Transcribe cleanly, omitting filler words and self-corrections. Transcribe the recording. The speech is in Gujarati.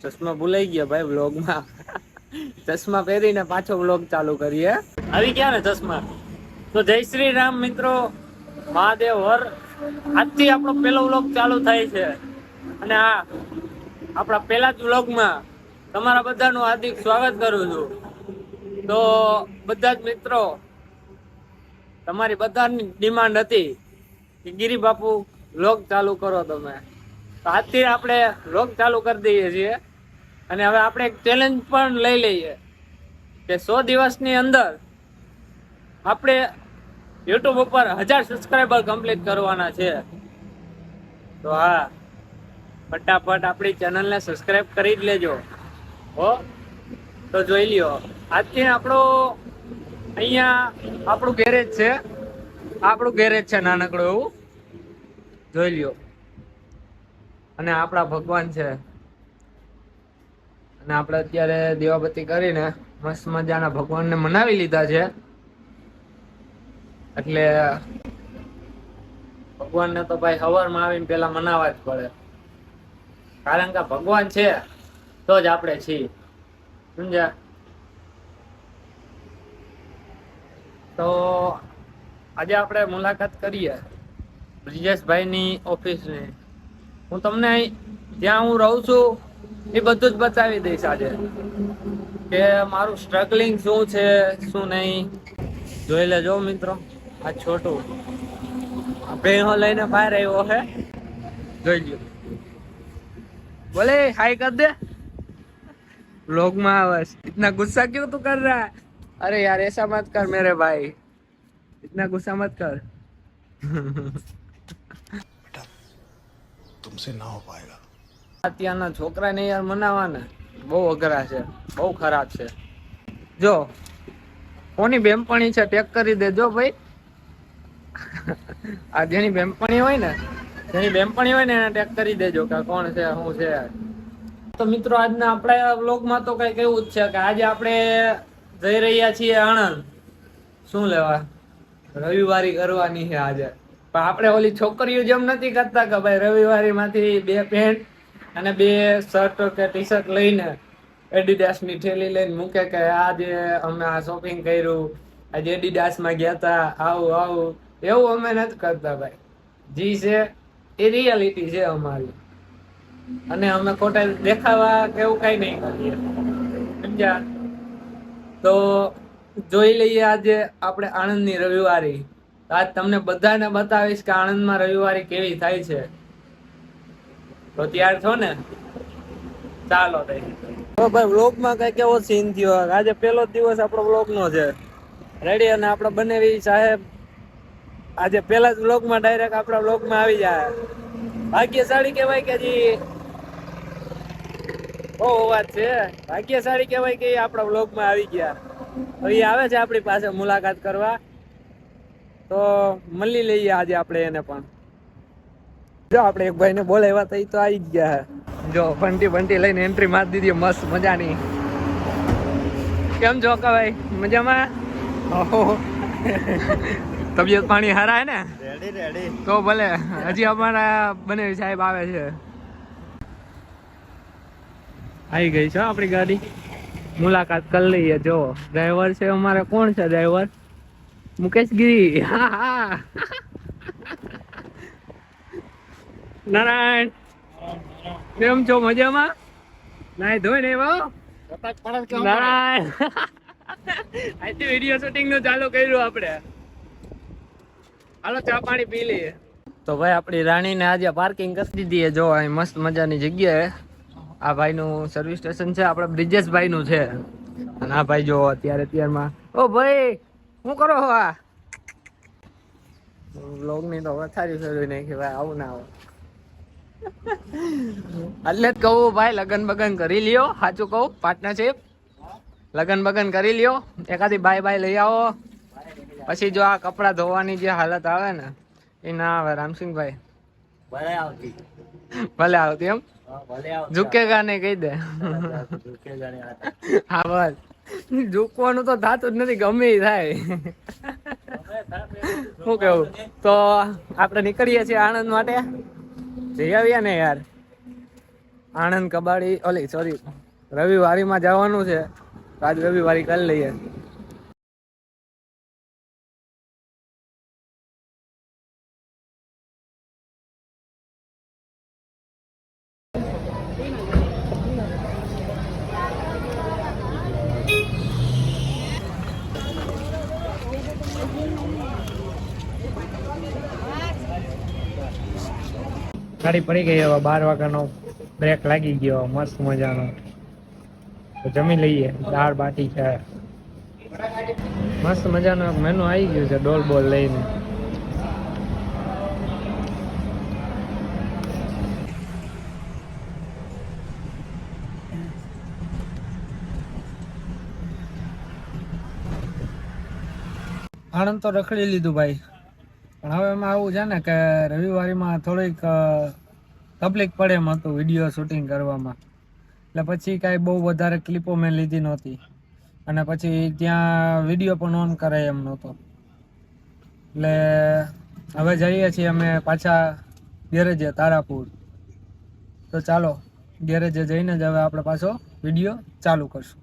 ચશ્મા ભૂલાઈ ગયા ભાઈ વ્લોગમાં. ચશ્મા પહેરીને પાછો વ્લોગ ચાલુ કરીએ. આવી ગયા ને ચશ્મા. તો જય શ્રી રામ મિત્રો, મહાદેવ હર. આજથી આપણો પહેલો વ્લોગ ચાલુ થાય છે અને આ આપણા પહેલા જ વ્લોગમાં તમારા બધાનું હાર્દિક સ્વાગત કરું છું. તો બધા જ મિત્રો, તમારી બધાની ડિમાન્ડ હતી કે ગિરી બાપુ વ્લોગ ચાલુ કરો તમે. તો આજથી આપણે વ્લોગ ચાલુ કરી દઈએ છીએ અને હવે આપણે એક ચેલેન્જ પણ લઈ લઈએ કે 100 દિવસની અંદર આપણે યુટ્યુબ ઉપર 1000 સબસ્ક્રાઈબર કમ્પ્લીટ કરવાના છે. તો હા, ફટાફટ આપણી ચેનલને સબસ્ક્રાઈબ કરી જ લેજો હો. તો જોઈ લ્યો, આજથી આપણો અહીંયા આપણું ગેરેજ છે. આપણું ગેરેજ છે નાનકડું એવું, જોઈ લ્યો. અને આપણા ભગવાન છે અને આપણે અત્યારે દીવાબત્તી કરીને મસ્ત મજાના ભગવાનને મનાવી લીધા છે. એટલે ભગવાનને તો ભાઈ સવારમાં આવીને પેલા મનાવવા જ પડે, કારણ કે ભગવાન છે તો જ આપણે છીએ, સમજ્યા? તો આજે આપણે મુલાકાત કરીએ બ્રિજેશભાઈની ઓફિસની. હું તમને જ્યાં હું રહું છું એ બધું જ બતાવી દઈશ આજે, કે મારું સ્ટ્રગલિંગ શું છે શું નહીં. જોઈ લેજો મિત્રો, આ છોટું ભેહો લઈને બહાર આવ્યો છે, જોઈ લ્યો. બોલે હાય કર દે. व्लॉग में आवाज इतना गुस्सा क्यों तू कर रहा है? अरे यार ऐसा मत कर मेरे भाई, इतना गुस्सा मत कर. बेटा तुमसे ना हो पाएगा. અત્યારના છોકરાને યાર મનાવાના બહુ અઘરા છે, બહુ ખરાબ છે. જો કોની બેનપણી છે ટેક કરી દેજો ભાઈ. આ જેની બેનપણી હોય ને એને ટેક કરી દેજો કે કોણ છે શું છે. તો મિત્રો આજના આપણા વ્લોગમાં તો કઈક એવું જ છે કે આજે આપણે જઈ રહ્યા છીએ આણંદ. શું લેવા? રવિવારી કરવાની છે આજે. પણ આપણે ઓલી છોકરીઓ જેમ નથી કરતા કે ભાઈ રવિવારી માંથી 2 પેન્ટ અને 2 શર્ટ કે ટી શર્ટ લઈને એડિડાસ ની થેલી લઈને મૂકે કે આજે અમે આ શોપિંગ કર્યું, આજે એડિડાસ માં ગયા હતા, આવું એવું અમે નથી કરતા ભાઈ. જી છે એ રિયાલિટી છે અમારી, અને અમે ખોટા દેખાવા કે એવું કઈ નહીં કરીએ, સમજ્યા? તો જોઈ લઈએ આજે આપણે આણંદની રવિવારી. આજ તમને બધાને બતાવીશ કે આણંદમાં રવિવારી કેવી થાય છે. તો તૈયાર છો ને? ચાલો ભાઈ વ્લોગમાં કઈક એવો સીન થયો. આજે પહેલો દિવસ આપણો વ્લોગનો છે, રેડી. અને આપણે બનેવી સાહેબ આજે પહેલા જ વ્લોગમાં ડાયરેક્ટ આપણા વ્લોગમાં આવી જાય. ભાગ્યશાળી કહેવાય કે જી બહુ વાત છે, ભાગ્યશાળી કહેવાય કે આપણા વ્લોગમાં આવી ગયા. હવે આવે છે આપણી પાસે મુલાકાત કરવા, તો મળી લઈએ આજે આપણે એને પણ. જો આપણે એક ભાઈને બોલાવ્યા હતા, તો આવી જ ગયા. જો બંટી લઈને એન્ટ્રી મારી દીધી મસ્ત મજાની. કેમ છો કા ભાઈ? મજામાં? તબિયત પાણી હારા હે ને? રેડી. તો ભલે, હજી અમારા બને સાહેબ આવે છે. આવી ગઈ છે આપણી ગાડી, મુલાકાત કરી લઈએ. જો ડ્રાઈવર છે અમારે. કોણ છે ડ્રાઈવર? મુકેશ ગીરી. હા નારાયણ, કેમ છો? મજામાં? નાઈ ધોઈ ને નારાયણ. આજથી વિડીયો શૂટિંગ નું ચાલુ કર્યું આપણે. હાલો ચા પાણી પી લઈએ. તો ભાઈ આપણી રાણીને આજે પાર્કિંગ કરી દીધી. જો અહીં મસ્ત મજાની જગ્યાએ. આ ભાઈનું સર્વિસ સ્ટેશન છે, આપણે બ્રિજેશભાઈનું છે. અને આ ભાઈ જો અત્યારમાં ઓ ભાઈ શું કરો છો? આ વ્લોગની તો વથારી ફેરવી નાખી ભાઈ. આવું ના આવો એટલે જ કહું ભાઈ, લગન બગન કરી લ્યો. સાચું કહું, પાર્ટનરશિપ લગન બગન કરી લ્યો. એકાદી બાય લઈ આવો. પછી જો આ કપડા ધોવાની જે હાલત આવે ને એ ના આવે. રામસિંહભાઈ ભલે આવતી એમ ઝુકેગા નહીં કહી દે. હા બસ, ઝૂકવાનું તો થતું જ નથી, ગમે થાય. શું કેવું? તો આપણે નીકળીએ છીએ આણંદ માટે. જઈ આવીએ ને યાર. આણંદ કબાડી ઓલી સોરી રવિવારીમાં જવાનું છે, આજ રવિવારી કરી લઈએ. ગાડી પડી ગઈ, હવે 12 વાગ્યાનો બ્રેક લાગી ગયો મસ્ત મજાનો. તો જમી લઈએ. દાળ બાટી છે, મસ્ત મજાનો મેનુ આવી ગયું છે ડોલ બોલ લઈને. આણંદ તો રખડી લીધું ભાઈ, પણ હવે એમાં આવું છે ને કે રવિવારીમાં થોડીક તકલીફ પડે એમ હતું વિડીયો શૂટિંગ કરવામાં, એટલે પછી કાંઈ બહુ વધારે ક્લિપો મેં લીધી નહોતી, અને પછી ત્યાં વિડીયો પણ ઓન કરાય એમ નહોતો. એટલે હવે જઈએ છીએ અમે પાછા ગેરેજે તારાપુર. તો ચાલો ગેરેજે જઈને જ હવે આપણે પાછો વિડીયો ચાલુ કરશું.